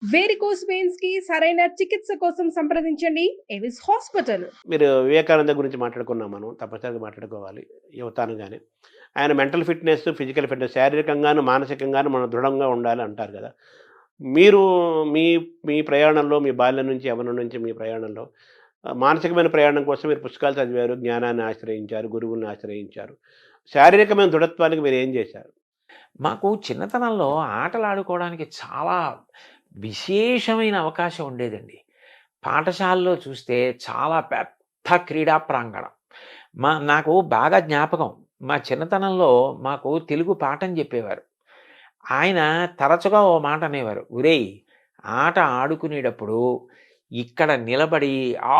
Varicose veins కి సరైన చికిత్స కోసం సంప్రదించండి ఎవిస్ హాస్పిటల్. మీరు వివేకానంద గురించి మాట్లాడుకున్నాం మనం. తప్పనిసరిగా మాట్లాడుకోవాలి యువత అనగానే. ఆయన మెంటల్ ఫిట్‌నెస్, ఫిజికల్ ఫిట్‌నెస్ శారీరకంగాను, మానసికంగాను మనం దృఢంగా ఉండాలి అంటారు గదా! మీరు మీ మీ ప్రయాణంలో మీ బాల్యం నుంచి, యవ్వనం నుంచి మీ ప్రయాణంలో మానసికమైన ప్రయాణం కోసం మీరు పుస్తకాలు చదివారు, జ్ఞానాన్ని ఆశ్రయించారు, గురువుల్ని ఆశ్రయించారు. శారీరకమైన దృఢత్వానికి మీరేం జేశారు? మాకు చిన్నతనంలో ఆటలాడుకోవడానికి చాలా విశేషమైన అవకాశం ఉండేదండి. పాఠశాలలో చూస్తే చాలా పెద్ద క్రీడా ప్రాంగణం. నాకు బాగా జ్ఞాపకం. మా చిన్నతనంలో మాకు తెలుగు పాఠం చెప్పేవారు. ఆయన తరచుగా ఓ మాట అనేవారు. "ఒరేయ్! ఆట ఆడుకునేటప్పుడు ఇక్కడ నిలబడి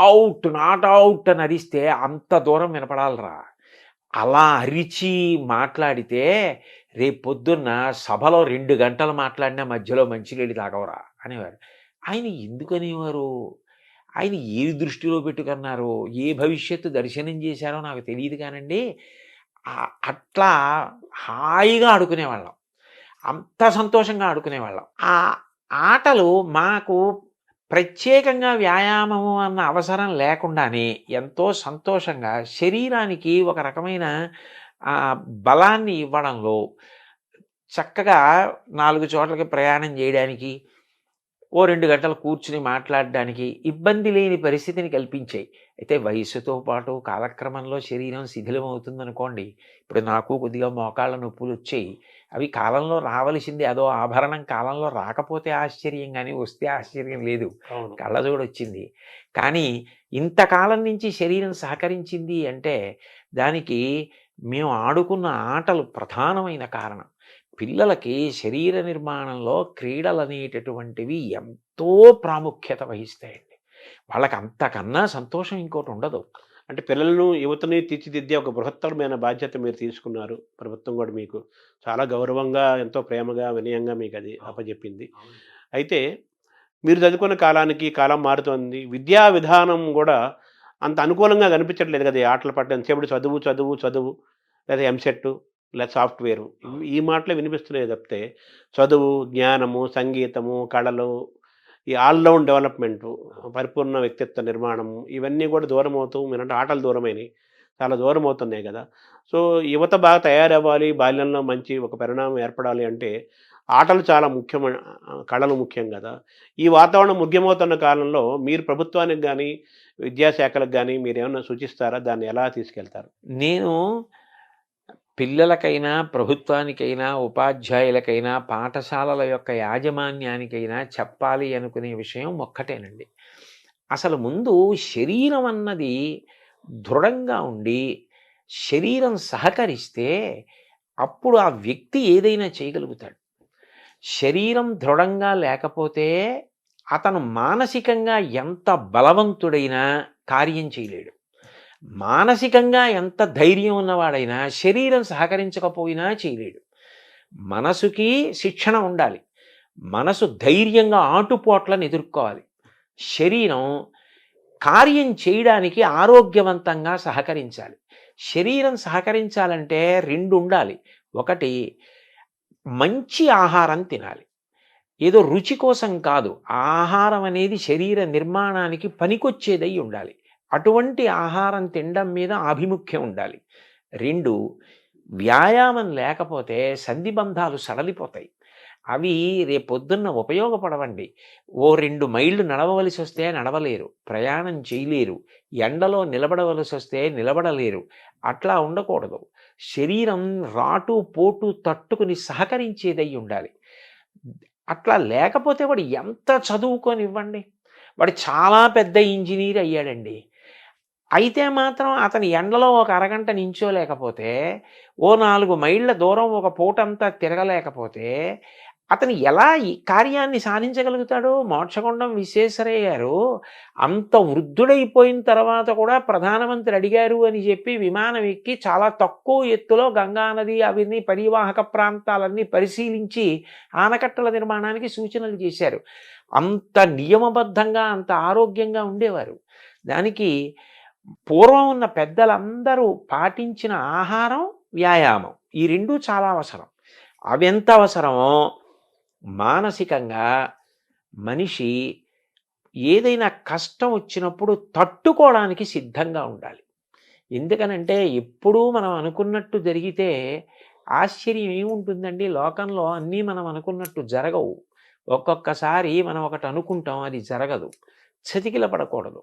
ఔట్, నాట్ ఔట్ అని అరిస్తే అంత దూరం వినపడాలిరా. అలా అరిచి మాట్లాడితే రేపొద్దున్న సభలో 2 గంటలు మాట్లాడినా మధ్యలో మంచినీళ్ళు తాగవురా" అనేవారు. ఆయన ఎందుకనేవారు? ఆయన ఏది దృష్టిలో పెట్టుకున్నారో, ఏ భవిష్యత్తు దర్శనం చేశారో నాకు తెలీదు కానండి. అట్లా హాయిగా ఆడుకునేవాళ్ళం. అంత సంతోషంగా ఆడుకునేవాళ్ళం. ఆ ఆటలు మాకు ప్రత్యేకంగా వ్యాయామము అన్న అవసరం లేకుండానే ఎంతో సంతోషంగా శరీరానికి ఒక రకమైన బలాన్ని ఇవ్వడంలో చక్కగా 4 చోట్లకి ప్రయాణం చేయడానికి, ఓ 2 గంటలు కూర్చుని మాట్లాడడానికి ఇబ్బంది లేని పరిస్థితిని కల్పించాయి. అయితే వయస్సుతో పాటు కాలక్రమంలో శరీరం శిథిలమవుతుందనుకోండి. ఇప్పుడు నాకు కొద్దిగా మోకాళ్ళ నొప్పులొచ్చాయి. అవి కాలంలో రావలసిందే. అదో ఆభరణం కాలంలో రాకపోతే ఆశ్చర్యం గానీ, వస్తే ఆశ్చర్యం లేదు. అవును. కళ్ళజోడొచ్చింది. కానీ ఇంతకాలం నుంచి శరీరం సహకరించింది అంటే దానికి మేము ఆడుకున్న ఆటలు ప్రధానమైన కారణం. పిల్లలకి శరీర నిర్మాణంలో క్రీడలనేటటువంటివి ఎంతో ప్రాముఖ్యత వహిస్తాయండి. వాళ్ళకి అంతకన్నా సంతోషం ఇంకోటుండదు. అంటే పిల్లలను, యువతని తీర్చిదిద్దే ఒక బృహత్తరమైన బాధ్యత మీరు తీసుకున్నారు. ప్రభుత్వం గూడా మీకు చాలా గౌరవంగా, ఎంతో ప్రేమగా, వినయంగా మీకది అప్పజెప్పింది. అయితే మీరు చదువుకున్న కాలానికి కాలం మారుతోంది. విద్యా విధానం గూడా అంత అనుకూలంగా కనిపించట్లేదు గదా! ఈ ఆటల పట్ల ఎంతసేపటి చదువు, చదువు, చదువు లేదా ఎంసెట్ లేదా సాఫ్ట్‌వేరు ఈ మాటలే వినిపిస్తున్నాయి తప్పితే చదువు, జ్ఞానము, సంగీతము, కళలు, ఈ ఆల్ రౌండ్ డెవలప్‌మెంటు, పరిపూర్ణ వ్యక్తిత్వ నిర్మాణం ఇవన్నీ గూడా దూరమవుతూ మీరంటే ఆటలు దూరమైనయి. చాలా దూరమవుతున్నాయి గదా! సో, యువత బాగా తయారవ్వాలి, బాల్యంలో మంచి ఒక పరిణామం ఏర్పడాలి అంటే ఆటలు చాలా ముఖ్యమైన కళలు ముఖ్యం గదా! ఈ వాతావరణం ముఖ్యమవుతున్న కాలంలో మీరు ప్రభుత్వానికి గానీ, విద్యాశాఖలకు గానీ మీరేమన్నా సూచిస్తారా? దాన్ని ఎలా తీసుకెళ్తారు? నేను పిల్లలకైనా, ప్రభుత్వానికైనా, ఉపాధ్యాయులకైనా, పాఠశాలల యొక్క యాజమాన్యానికైనా చెప్పాలి అనుకునే విషయం ఒక్కటేనండి. అసలు ముందు శరీరం అన్నది దృఢంగా ఉండి, శరీరం సహకరిస్తే అప్పుడు ఆ వ్యక్తి ఏదైనా చేయగలుగుతాడు. శరీరం దృఢంగా లేకపోతే అతను మానసికంగా ఎంత బలవంతుడైనా కార్యం చేయలేడు. మానసికంగా ఎంత ధైర్యం ఉన్నవాడైనా శరీరం సహకరించకపోయినా చేయలేడు. మనసుకి శిక్షణ ఉండాలి. మనసు ధైర్యంగా ఆటుపోట్లను ఎదుర్కోవాలి. శరీరం కార్యం చేయడానికి ఆరోగ్యవంతంగా సహకరించాలి. శరీరం సహకరించాలంటే 2 ఉండాలి. ఒకటి, మంచి ఆహారం తినాలి. ఏదో రుచి కోసం కాదు. ఆహారం అనేది శరీర నిర్మాణానికి పనికొచ్చేదై ఉండాలి. అటువంటి ఆహారం తినడం మీద ఆభిముఖ్యం ఉండాలి. 2, వ్యాయామం లేకపోతే సంధిబంధాలు సడలిపోతాయి. అవి రేపొద్దున్న ఉపయోగపడవండి. ఓ 2 మైళ్ళు నడవవలసి వస్తే నడవలేరు. ప్రయాణం చేయలేరు. ఎండలో నిలబడవలసొస్తే నిలబడలేరు. అట్లా ఉండకూడదు. శరీరం రాటు, పోటు తట్టుకుని సహకరించేదై ఉండాలి. అట్లా లేకపోతే వాడు ఎంత చదువుకోనివ్వండి. వాడు చాలా పెద్ద ఇంజినీర్ అయ్యాడండి. అయితే మాత్రం అతను ఎండలో ఒక అరగంట నించోలేకపోతే, ఓ 4 మైళ్ళ దూరం ఒక పూటంతా తిరగలేకపోతే, అతను ఎలా ఈ కార్యాన్ని సాధించగలుగుతాడు? మోక్షగుండం విశ్వేశ్వరయ్య గారు అంత వృద్ధుడైపోయిన తర్వాత కూడా ప్రధానమంత్రి అడిగారు అని చెప్పి విమానం ఎక్కి చాలా తక్కువ ఎత్తులో గంగానది అవన్నీ పరివాహక ప్రాంతాలన్నీ పరిశీలించి ఆనకట్టల నిర్మాణానికి సూచనలు చేశారు. అంత నియమబద్ధంగా, అంత ఆరోగ్యంగా ఉండేవారు. దానికి పూర్వం ఉన్న పెద్దలందరూ పాటించిన ఆహారం, వ్యాయామం ఈ 2 చాలా అవసరం. అవెంత అవసరమో మానసికంగా మనిషి ఏదైనా కష్టం వచ్చినప్పుడు తట్టుకోవడానికి సిద్ధంగా ఉండాలి. ఎందుకనంటే ఎప్పుడూ మనం అనుకున్నట్టు జరిగితే ఆశ్చర్యం ఏముంటుందండి? లోకంలో అన్నీ మనం అనుకున్నట్టు జరగవు. ఒక్కొక్కసారి మనం ఒకటి అనుకుంటాం, అది జరగదు. చతికిల పడకూడదు.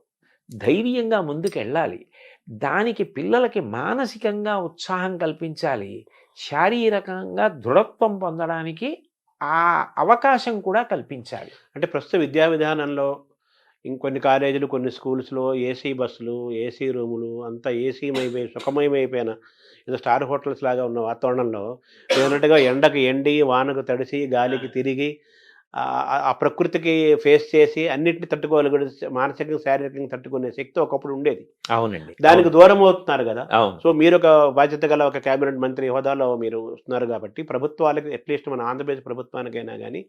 ధైర్యంగా ముందుకెళ్ళాలి. దానికి పిల్లలకి మానసికంగా ఉత్సాహం కల్పించాలి. శారీరకంగా దృఢత్వం పొందడానికి ఆ అవకాశం కూడా కల్పించాలి. అంటే ప్రస్తుత విద్యా విధానంలో ఇంకొన్ని కాలేజీలు, కొన్ని స్కూల్స్‌లో ఏసీ బస్సులు, ఏసీ రూములు అంతా ఏసీమయమై సుఖమయమైపోయిన ఏదో స్టార్ హోటల్స్ లాగా ఉన్న వాతావరణంలో మీరన్నట్టుగా ఎండకు ఎండి, వానకు తడిసి, గాలికి తిరిగి ఆ ప్రకృతికి ఫేస్ చేసి అన్నిటిని తట్టుకోగలిగే మానసికంగా, శారీరకంగా తట్టుకునే శక్తి ఒకప్పుడు ఉండేది. అవునండి. దానికి దూరం అవుతున్నారు గదా! అవును. సో మీరొక బాధ్యత గల ఒక క్యాబినెట్ మంత్రి హోదాలో మీరు వస్తున్నారు కాబట్టి ప్రభుత్వాలకి అట్‌లీస్ట్ మన ఆంధ్రప్రదేశ్ ప్రభుత్వానికైనా గానీ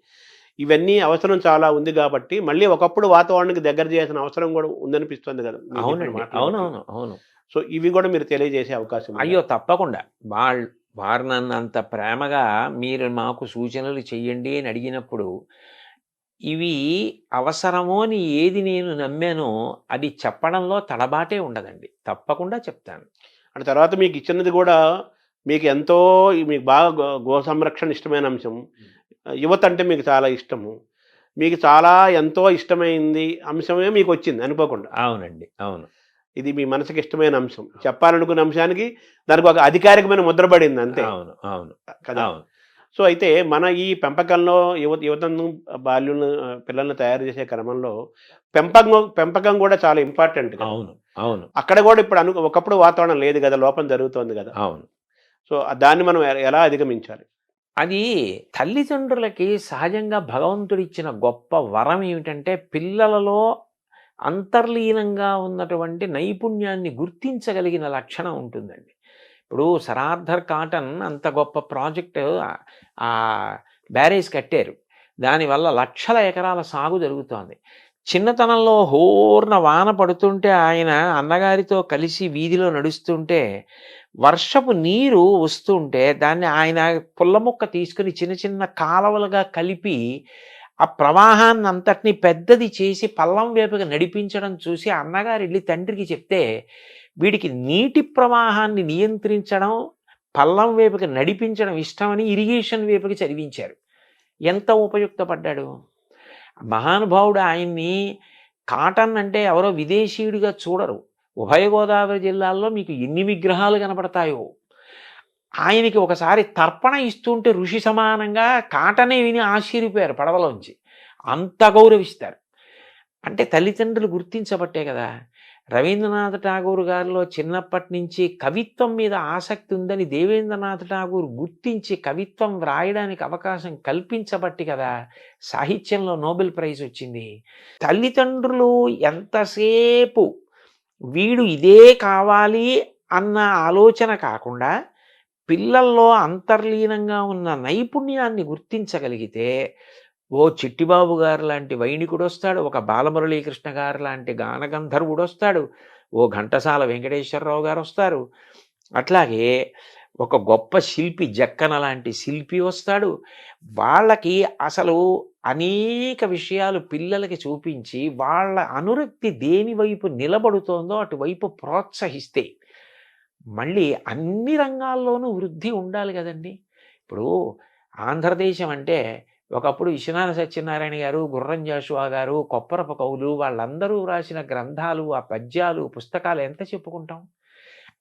ఇవన్నీ అవసరం చాలా ఉంది గాబట్టి, మళ్ళీ ఒకప్పుడు వాతావరణానికి దగ్గర చేయాల్సిన అవసరం గూడా ఉందనిపిస్తుంది గదా! మీరు చెప్పిన అవునండి. మాటలను బట్టి. అవునవును. అవును. సో ఇవి గూడా మీరు తెలియజేసే అవకాశం ఉందా? అయ్యో! తప్పకుండా. వారు నన్ను అంత ప్రేమగా మీరు మాకు సూచనలు చెయ్యండి అని అడిగినప్పుడు, ఇవి అవసరమో అని ఏది నేను నమ్మానో అది చెప్పడంలో తడబాటే ఉండదండి. తప్పకుండా చెప్తాను. అంటే తర్వాత మీకిచ్చినది గూడా మీకు ఎంతో మీకు బాగా గో సంరక్షణ ఇష్టమైన అంశం. యువత అంటే మీకు చాలా ఇష్టము. మీకు చాలా ఎంతో ఇష్టమైంది అంశమే మీకొచ్చింది అనుకోకుండా. అవునండి. అవును. ఇది మీ మనసుకి ఇష్టమైన అంశం. చెప్పాలనుకున్న అంశానికి దానికి ఒక అధికారికమైన ముద్ర పడింది అంతే. అవును. అవును. కదా! అవును. సో అయితే మన ఈ పెంపకంలో యువతను బాల్యులను పిల్లల్ని తయారు చేసే క్రమంలో పెంపకం గూడా చాలా ఇంపార్టెంట్ కదా! అవును. అవును. అక్కడ గూడా ఇప్పుడు ఒకప్పుడు వాతావరణం లేదు గదా! లోపం జరుగుతోంది గదా! అవును. సో దాన్ని మనం ఎలా అధిగమించాలి? అది తల్లిదండ్రులకి సహజంగా భగవంతుడిచ్చిన గొప్ప వరం ఏమిటంటే, పిల్లలలో అంతర్లీనంగా ఉన్నటువంటి నైపుణ్యాన్ని గుర్తించగలిగిన లక్షణం ఉంటుందండి. ఇప్పుడు సర్ ఆర్థర్ కాటన్ అంత గొప్ప ప్రాజెక్ట్ బ్యారేజ్ కట్టారు. దానివల్ల లక్షల ఎకరాల సాగు జరుగుతోంది. చిన్నతనంలో హోర్న వాన పడుతుంటే ఆయన అన్నగారితో కలిసి వీధిలో నడుస్తుంటే వర్షపు నీరు వస్తుంటే దాన్ని ఆయన పుల్ల ముక్క తీసుకుని చిన్న చిన్న కాలవలుగా కలిపి ఆ ప్రవాహాన్ని అంతటిని పెద్దది చేసి పల్లం వైపుగా నడిపించడం చూసి అన్నగారు వెళ్ళి తండ్రికి చెప్తే, వీడికి నీటి ప్రవాహాన్ని నియంత్రించడం, పల్లం వైపుకి నడిపించడం ఇష్టమని ఇరిగేషన్ వైపుకి చదివించారు. ఎంత ఉపయుక్తపడ్డాడు. మహానుభావుడు ఆయన్ని కాటన్ అంటే ఎవరో విదేశీయుడిగా చూడరు. ఉభయ గోదావరి జిల్లాల్లో మీకు ఎన్ని విగ్రహాలు కనపడతాయో. ఆయనకి ఒకసారి తర్పణ ఇస్తుంటే ఋషి సమానంగా కాటనే విని ఆశ్చర్యపోయారు పడవలోంచి. అంత గౌరవిస్తారు. అంటే తల్లిదండ్రులు గుర్తించబట్టే కదా! రవీంద్రనాథ్ ఠాగూర్ గారిలో చిన్నప్పటి నుంచి కవిత్వం మీద ఆసక్తి ఉందని దేవేంద్రనాథ్ ఠాగూర్ గుర్తించి కవిత్వం వ్రాయడానికి అవకాశం కల్పించబట్టి కదా సాహిత్యంలో నోబెల్ ప్రైజ్ వచ్చింది. తల్లిదండ్రులు ఎంతసేపు వీడు ఇదే కావాలి అన్న ఆలోచన కాకుండా పిల్లల్లో అంతర్లీనంగా ఉన్న నైపుణ్యాన్ని గుర్తించగలిగితే ఓ చిట్టిబాబు గారు లాంటి వైణికుడు వస్తాడు, ఒక బాలమురళీకృష్ణ గారు లాంటి గానగంధర్వుడు వస్తాడు, ఓ ఘంటసాల వెంకటేశ్వరరావు గారు వస్తారు, అట్లాగే ఒక గొప్ప శిల్పి జక్కన లాంటి శిల్పి వస్తాడు. వాళ్ళకి అసలు అనేక విషయాలు పిల్లలకి చూపించి వాళ్ళ అనురక్తి దేని వైపు నిలబడుతోందో అటువైపు ప్రోత్సహిస్తే మళ్ళీ అన్ని రంగాల్లోనూ వృద్ధి ఉండాలి కదండి. ఇప్పుడు ఆంధ్రదేశం అంటే ఒకప్పుడు విశ్వనాథ సత్యనారాయణ గారు, గుర్రం జాషువా గారు, కొప్పరపు కవులు వాళ్ళందరూ రాసిన గ్రంథాలు, ఆ పద్యాలు, పుస్తకాలు ఎంత చెప్పుకుంటాం.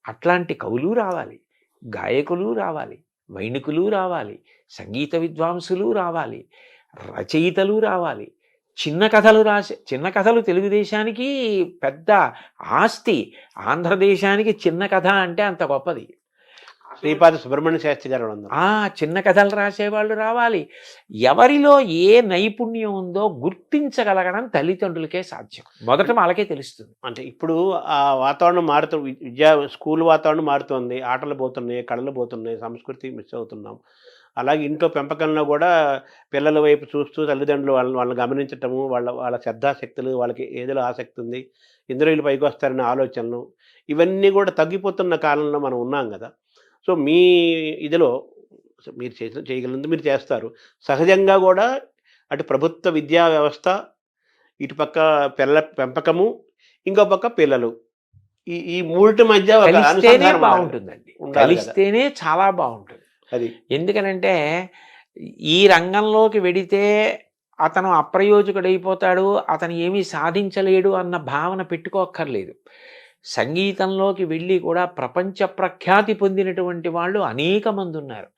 అట్లాంటి కవులు రావాలి, గాయకులు రావాలి, వైణికులు రావాలి, సంగీత విద్వాంసులు రావాలి, రచయితలు రావాలి. చిన్న కథలు తెలుగుదేశానికి పెద్ద ఆస్తి. ఆంధ్రదేశానికి చిన్న కథ అంటే అంత గొప్పది. శ్రీపాద సుబ్రహ్మణ్య శాస్త్రి గారు ఉన్నారు. చిన్న కథలు రాసేవాళ్ళు రావాలి. ఎవరిలో ఏ నైపుణ్యం ఉందో గుర్తించగలగడం తల్లిదండ్రులకే సాధ్యం. మొదట వాళ్ళకే తెలుస్తుంది. అంటే ఇప్పుడు ఆ వాతావరణం మారుతుంది. స్కూల్ వాతావరణం మారుతోంది. ఆటలు పోతున్నాయి, కళలు పోతున్నాయి, సంస్కృతి మిస్ అవుతున్నాం. అలాగే ఇంట్లో పెంపకంలో కూడా పిల్లల వైపు చూస్తూ తల్లిదండ్రులు వాళ్ళని గమనించటము, వాళ్ళ శ్రద్ధాశక్తులు, వాళ్ళకి ఏదిలో ఆసక్తి ఉంది, ఇందులో వీళ్ళు పైకి వస్తారనే ఆలోచనలు, ఇవన్నీ కూడా తగ్గిపోతున్న కాలంలో మనం ఉన్నాం కదా! సో మీ ఇదిలో మీరు చేయగలిగింది మీరు చేస్తారు. సహజంగా కూడా అటు ప్రభుత్వ విద్యా వ్యవస్థ, ఇటుపక్క పిల్లల పెంపకము, ఇంకో పక్క పిల్లలు. ఈ మూడిటి మధ్య ఒక కలిస్తేనే అనుసంధానం బాగుంటుందండి. ఉండాలి కదా. కలిస్తేనే చాలా బాగుంటుంది. అది ఎందుకనంటే ఈ రంగంలోకి వెడితే అతను అప్రయోజకుడైపోతాడు, అతను ఏమీ సాధించలేడు అన్న భావన పెట్టుకోక్కర్లేదు. సంగీతంలోకి వెళ్ళి కూడా ప్రపంచ ప్రఖ్యాతి పొందినటువంటి వాళ్ళు అనేక మంది ఉన్నారు.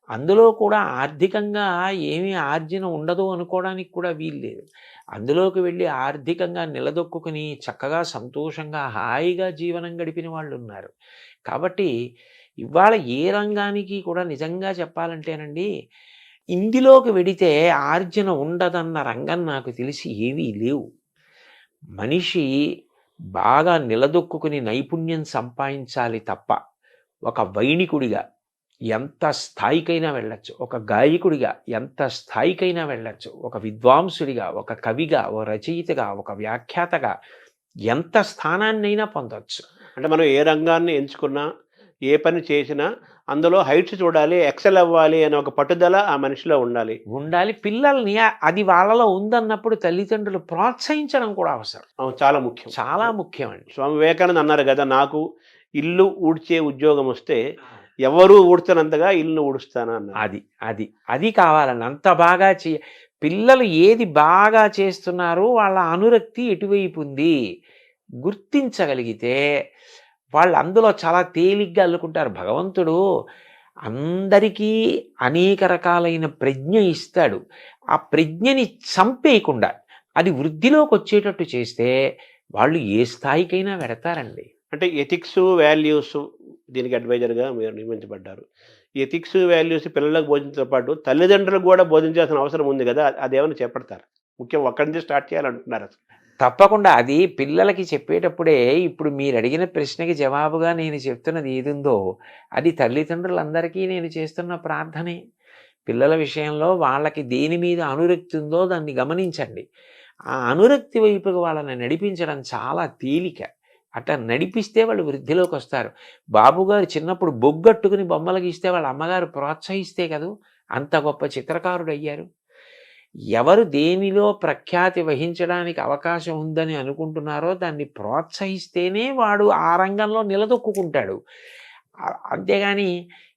అందులో కూడా ఆర్థికంగా ఏమీ ఆర్జన ఉండదు అనుకోవడానికి కూడా వీల్లేదు. అందులోకి వెళ్ళి ఆర్థికంగా నిలదొక్కుని చక్కగా సంతోషంగా హాయిగా జీవనం గడిపిన వాళ్ళు ఉన్నారు. కాబట్టి ఇవాళ ఏ రంగానికి కూడా నిజంగా చెప్పాలంటేనండి, ఇందులోకి వెడితే ఆర్జన ఉండదన్న రంగం నాకు తెలిసి ఏవీ లేవు. మనిషి బాగా నిలదొక్కుని నైపుణ్యం సంపాదించాలి తప్ప ఒక వైణికుడిగా ఎంత స్థాయికైనా వెళ్ళచ్చు, ఒక గాయకుడిగా ఎంత స్థాయికైనా వెళ్ళచ్చు, ఒక విద్వాంసుడిగా, ఒక కవిగా, ఒక రచయితగా, ఒక వ్యాఖ్యాతగా ఎంత స్థానాన్నైనా పొందవచ్చు. అంటే మనం ఏ రంగాన్ని ఎంచుకున్నా, ఏ పని చేసినా అందులో హైట్స్ చూడాలి, ఎక్సెల్ అవ్వాలి అనే ఒక పట్టుదల ఆ మనిషిలో ఉండాలి. పిల్లల్ని అది వాళ్ళలో ఉందన్నప్పుడు తల్లిదండ్రులు ప్రోత్సహించడం కూడా అవసరం. చాలా ముఖ్యం, చాలా ముఖ్యం అండి. స్వామి వివేకానంద అన్నారు కదా, నాకు ఇల్లు ఊడ్చే ఉద్యోగం వస్తే ఎవరు ఊడ్చనంతగా ఇల్లు ఊడుస్తాను అన్నారు. అది కావాలండి. అంత బాగా పిల్లలు ఏది బాగా చేస్తున్నారో వాళ్ళ అనురక్తి ఎటువైపు ఉంది గుర్తించగలిగితే వాళ్ళు అందులో చాలా తేలిగ్గా అల్లుకుంటారు. భగవంతుడు అందరికీ అనేక రకాలైన ప్రజ్ఞ ఇస్తాడు. ఆ ప్రజ్ఞని చంపేయకుండా అది వృద్ధిలోకి వచ్చేటట్టు చేస్తే వాళ్ళు ఏ స్థాయికైనా వెడతారండి. అంటే ఎథిక్స్, వాల్యూస్ దీనికి అడ్వైజర్గా మీరు నియమించబడ్డారు. ఎథిక్స్, వాల్యూస్ పిల్లలకు బోధించడంతో పాటు తల్లిదండ్రులకు కూడా బోధించాల్సిన అవసరం ఉంది కదా, అదేమైనా చేపడతారు? ముఖ్యం ఒక్కడి నుంచి స్టార్ట్ చేయాలంటున్నారు. తప్పకుండా అది పిల్లలకి చెప్పేటప్పుడే ఇప్పుడు మీరు అడిగిన ప్రశ్నకి జవాబుగా నేను చెప్తున్నది ఏదుందో అది తల్లిదండ్రులందరికీ నేను చేస్తున్న ప్రార్థనే. పిల్లల విషయంలో వాళ్ళకి దేని మీద అనురక్తి ఉందో దాన్ని గమనించండి. ఆ అనురక్తి వైపుకి వాళ్ళని నడిపించడం చాలా తేలిక. అట్లా నడిపిస్తే వాళ్ళు వృద్ధిలోకి వస్తారు. బాబుగారు చిన్నప్పుడు బొగ్గట్టుకుని బొమ్మలు గీస్తే వాళ్ళ అమ్మగారు ప్రోత్సహిస్తే కదూ అంత గొప్ప చిత్రకారుడు అయ్యారు. ఎవరు దేనిలో ప్రఖ్యాతి వహించడానికి అవకాశం ఉందని అనుకుంటున్నారో దాన్ని ప్రోత్సహిస్తేనే వాడు ఆ రంగంలో నిలదొక్కుంటాడు. అంతేగాని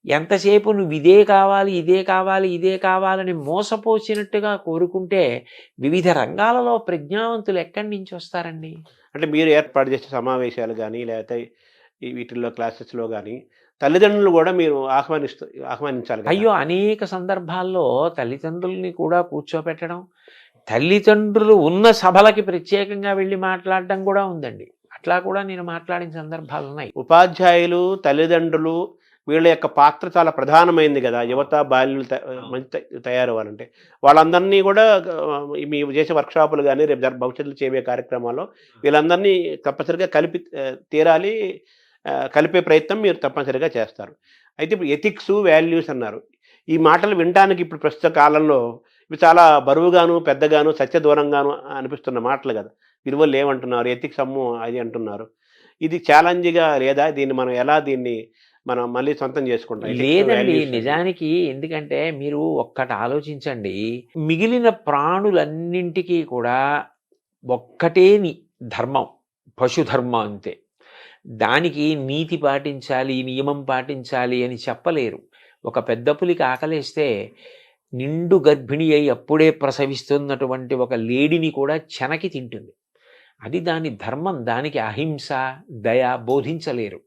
ఎంతసేపు నువ్వు ఇదే కావాలి, ఇదే కావాలి, ఇదే కావాలని మోసపోసినట్టుగా కోరుకుంటే వివిధ రంగాలలో ప్రజ్ఞావంతులు ఎక్కడి నుంచి వస్తారండి? అంటే మీరు ఏర్పాటు చేసే సమావేశాలు కానీ లేకపోతే వీటిల్లో క్లాసెస్లో కానీ తల్లిదండ్రులు కూడా మీరు ఆహ్వానించాలి. అయ్యో, అనేక సందర్భాల్లో తల్లిదండ్రుల్ని కూడా కూర్చోపెట్టడం, తల్లిదండ్రులు ఉన్న సభలకి ప్రత్యేకంగా వెళ్ళి మాట్లాడడం కూడా ఉందండి. అట్లా కూడా నేను మాట్లాడిన సందర్భాలు ఉన్నాయి. ఉపాధ్యాయులు, తల్లిదండ్రులు వీళ్ళ యొక్క పాత్ర చాలా ప్రధానమైంది కదా. యువత బాల్యులు మంచి తయారవ్వాలంటే వాళ్ళందరినీ కూడా మీ చేసే వర్క్షాపులు కానీ రేపు భవిష్యత్తులో చేయబోయే కార్యక్రమాల్లో వీళ్ళందరినీ తప్పనిసరిగా తీరాలి, కలిపే ప్రయత్నం మీరు తప్పనిసరిగా చేస్తారు. అయితే ఇప్పుడు ఎథిక్స్, వాల్యూస్ అన్నారు. ఈ మాటలు వినడానికి ఇప్పుడు ప్రస్తుత కాలంలో ఇవి చాలా బరువుగాను, పెద్దగాను, సత్యదూరంగాను అనిపిస్తున్న మాటలు కదా. విలువలు ఏమంటున్నారు, ఎథిక్స్ అమ్ము అది అంటున్నారు. ఇది ఛాలెంజ్గా లేదా? దీన్ని మనం ఎలా మనం మళ్ళీ సొంతం చేసుకుంటాం? లేదండి, నిజానికి ఎందుకంటే మీరు ఒక్కటి ఆలోచించండి, మిగిలిన ప్రాణులన్నింటికీ కూడా ఒక్కటే ధర్మం, పశుధర్మం అంతే. దానికి నీతి పాటించాలి, నియమం పాటించాలి అని చెప్పలేరు. ఒక పెద్ద పులికి ఆకలేస్తే నిండు గర్భిణి అయి అప్పుడే ప్రసవిస్తున్నటువంటి ఒక లేడిని కూడా చెనకి తింటుంది. అది దాని ధర్మం. దానికి అహింస, దయ బోధించలేరు.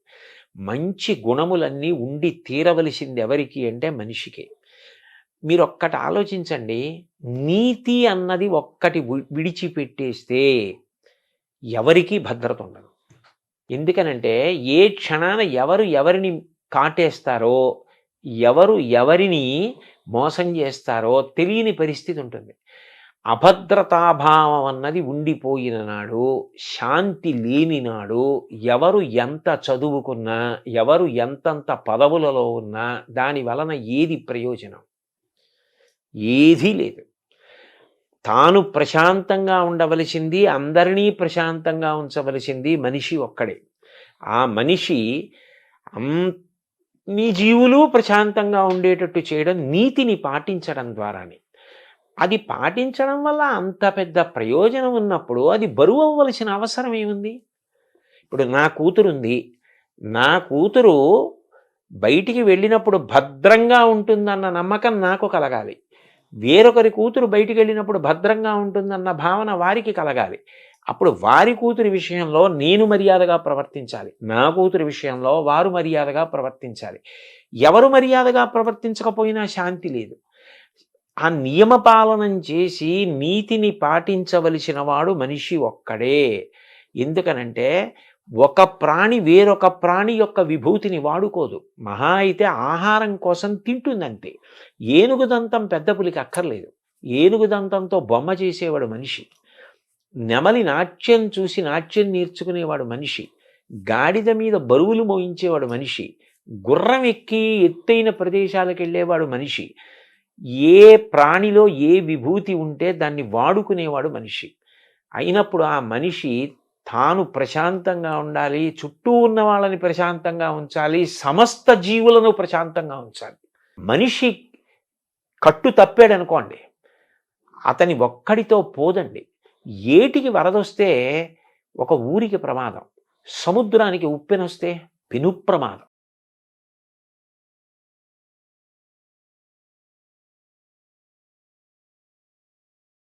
మంచి గుణములన్నీ ఉండి తీరవలసింది ఎవరికి అంటే మనిషికి. మీరు ఒక్కటి ఆలోచించండి, నీతి అన్నది ఒక్కటి విడిచిపెట్టేస్తే ఎవరికీ భద్రత ఉండదు. ఎందుకనంటే ఏ క్షణాన ఎవరు ఎవరిని కాటేస్తారో, ఎవరు ఎవరిని మోసం చేస్తారో తెలియని పరిస్థితి ఉంటుంది. అభద్రతాభావం అన్నది ఉండిపోయిన నాడు, శాంతి లేని నాడు ఎవరు ఎంత చదువుకున్నా, ఎవరు ఎంతంత పదవులలో ఉన్నా దాని వలన ఏది ప్రయోజనం? ఏదీ లేదు. తాను ప్రశాంతంగా ఉండవలసింది, అందరినీ ప్రశాంతంగా ఉంచవలసింది మనిషి ఒక్కడే. ఆ మనిషి అన్ని జీవులు ప్రశాంతంగా ఉండేటట్టు చేయడం నీతిని పాటించడం ద్వారానే. అది పాటించడం వల్ల అంత పెద్ద ప్రయోజనం ఉన్నప్పుడు అది బరువు అవ్వవలసిన అవసరం ఏముంది? ఇప్పుడు నా కూతురుంది. నా కూతురు బయటికి వెళ్ళినప్పుడు భద్రంగా ఉంటుందన్న నమ్మకం నాకు కలగాలి. వేరొకరి కూతురు బయటికి వెళ్ళినప్పుడు భద్రంగా ఉంటుందన్న భావన వారికి కలగాలి. అప్పుడు వారి కూతురి విషయంలో నేను మర్యాదగా ప్రవర్తించాలి. నా కూతురి విషయంలో వారు మర్యాదగా ప్రవర్తించాలి. ఎవరు మర్యాదగా ప్రవర్తించకపోయినా శాంతి లేదు. ఆ నియమపాలనం చేసి నీతిని పాటించవలసిన వాడు మనిషి ఒక్కడే. ఎందుకనంటే ఒక ప్రాణి వేరొక ప్రాణి యొక్క విభూతిని వాడుకోదు. మహా అయితే ఆహారం కోసం తింటుందంతే. ఏనుగు దంతం పెద్ద పులికి అక్కర్లేదు. ఏనుగు దంతంతో బొమ్మ చేసేవాడు మనిషి. నెమలి నాట్యం చూసి నాట్యం నేర్చుకునేవాడు మనిషి. గాడిద మీద బరువులు మోయించేవాడు మనిషి. గుర్రం ఎక్కి ఎత్తైన ప్రదేశాలకు వెళ్ళేవాడు మనిషి. ఏ ప్రాణిలో ఏ విభూతి ఉంటే దాన్ని వాడుకునేవాడు మనిషి. అయినప్పుడు ఆ మనిషి తాను ప్రశాంతంగా ఉండాలి, చుట్టూ ఉన్న వాళ్ళని ప్రశాంతంగా ఉంచాలి, సమస్త జీవులను ప్రశాంతంగా ఉంచాలి. మనిషి కట్టు తప్పాడనుకోండి, అతని ఒక్కడితో పోదండి. ఏటికి వరదొస్తే ఒక ఊరికి ప్రమాదం, సముద్రానికి ఉప్పెనొస్తే పెను ప్రమాదం.